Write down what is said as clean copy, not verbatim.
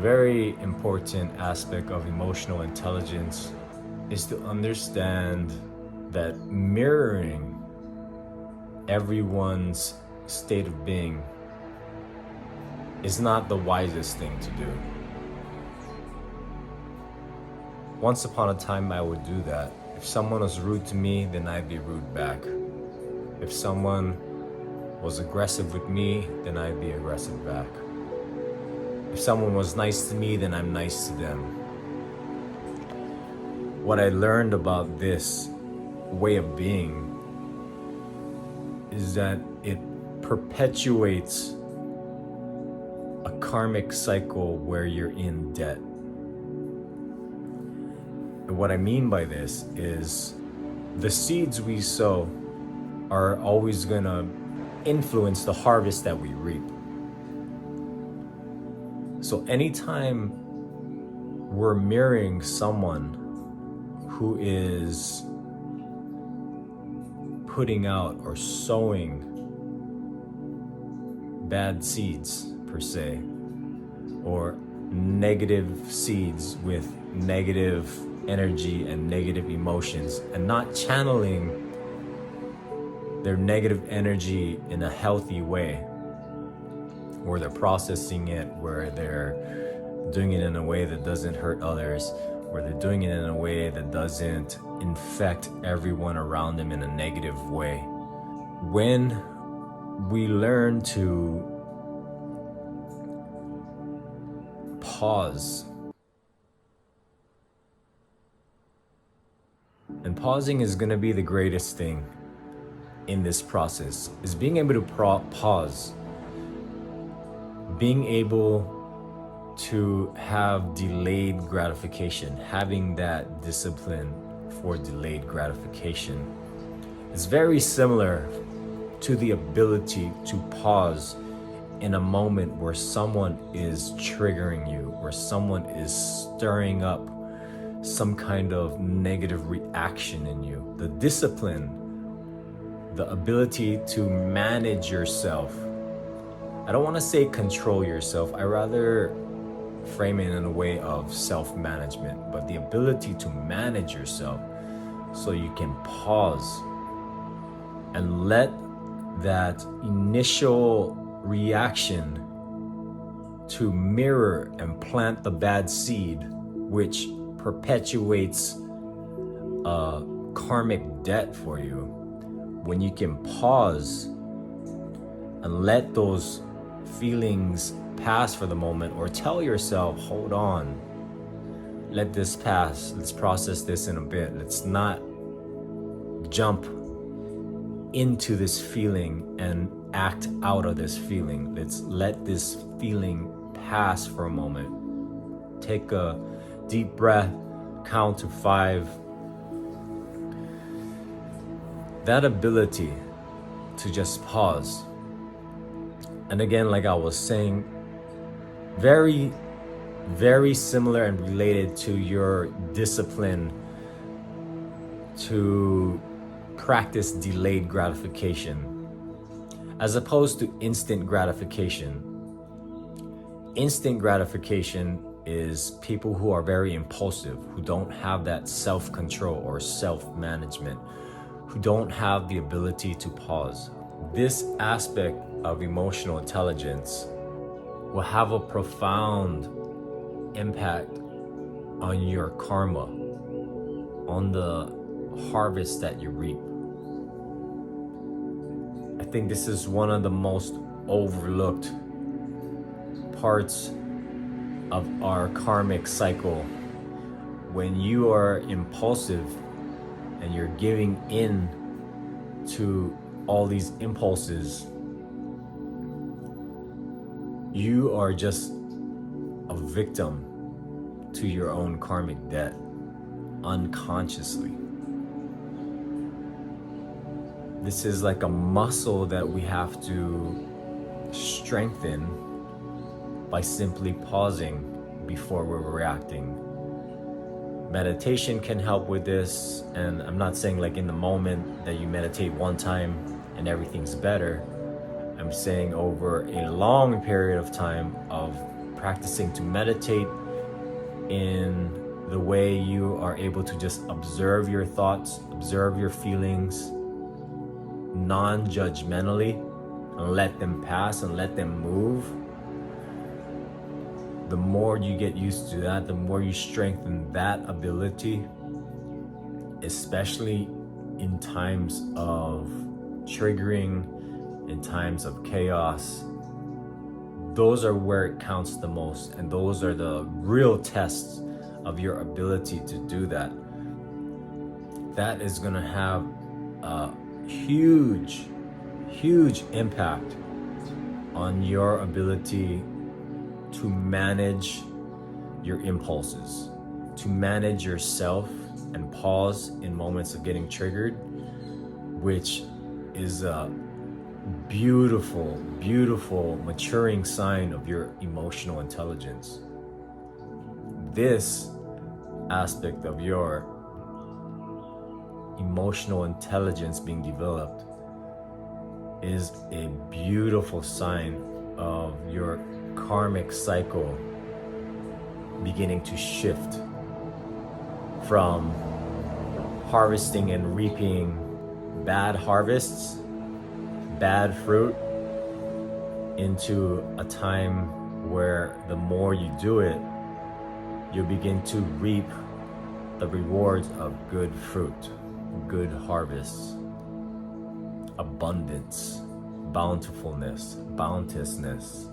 very important aspect of emotional intelligence is to understand that mirroring everyone's state of being is not the wisest thing to do. Once upon a time, I would do that. If someone was rude to me, then I'd be rude back. If someone was aggressive with me, then I'd be aggressive back. If someone was nice to me, then I'm nice to them. What I learned about this way of being is that it perpetuates a karmic cycle where you're in debt. And what I mean by this is the seeds we sow are always gonna influence the harvest that we reap. So anytime we're mirroring someone who is putting out or sowing bad seeds per se, or negative seeds with negative energy and negative emotions, and not channeling their negative energy in a healthy way, where they're processing it, where they're doing it in a way that doesn't hurt others, where they're doing it in a way that doesn't infect everyone around them in a negative way. When we learn to pause, and pausing is going to be the greatest thing in this process, is being able to pause, being able to have delayed gratification, having that discipline for delayed gratification. It's very similar to the ability to pause in a moment where someone is triggering you, where someone is stirring up some kind of negative reaction in you. The discipline, the ability to manage yourself. I don't want to say control yourself. I rather frame it in a way of self-management, but the ability to manage yourself so you can pause and let that initial reaction to mirror and plant the bad seed, which perpetuates a karmic debt for you. When you can pause and let those feelings pass for the moment, or tell yourself, hold on, let this pass, let's process this in a bit, let's not jump into this feeling and act out of this feeling. Let's let this feeling pass for a moment. Take a deep breath, count to 5. That ability to just pause. And again, like I was saying, very, very similar and related to your discipline to practice delayed gratification, as opposed to instant gratification. Instant gratification is people who are very impulsive, who don't have that self-control or self-management, who don't have the ability to pause. This aspect of emotional intelligence will have a profound impact on your karma, on the harvest that you reap. I think this is one of the most overlooked parts of our karmic cycle. When you are impulsive and you're giving in to all these impulses, you are just a victim to your own karmic debt unconsciously. This is like a muscle that we have to strengthen by simply pausing before we're reacting. Meditation can help with this, and I'm not saying like in the moment that you meditate one time and everything's better. I'm saying over a long period of time of practicing to meditate, in the way you are able to just observe your thoughts, observe your feelings non-judgmentally, and let them pass and let them move. The more you get used to that, the more you strengthen that ability, especially in times of triggering, in times of chaos. Those are where it counts the most, and those are the real tests of your ability to do that. That is going to have a huge impact on your ability to manage your impulses, to manage yourself and pause in moments of getting triggered, which is a beautiful maturing sign of your emotional intelligence. This aspect of your emotional intelligence being developed is a beautiful sign of your karmic cycle beginning to shift from harvesting and reaping bad harvests, bad fruit, into a time where the more you do it, you begin to reap the rewards of good fruit, good harvests, abundance, bountifulness, bounteousness.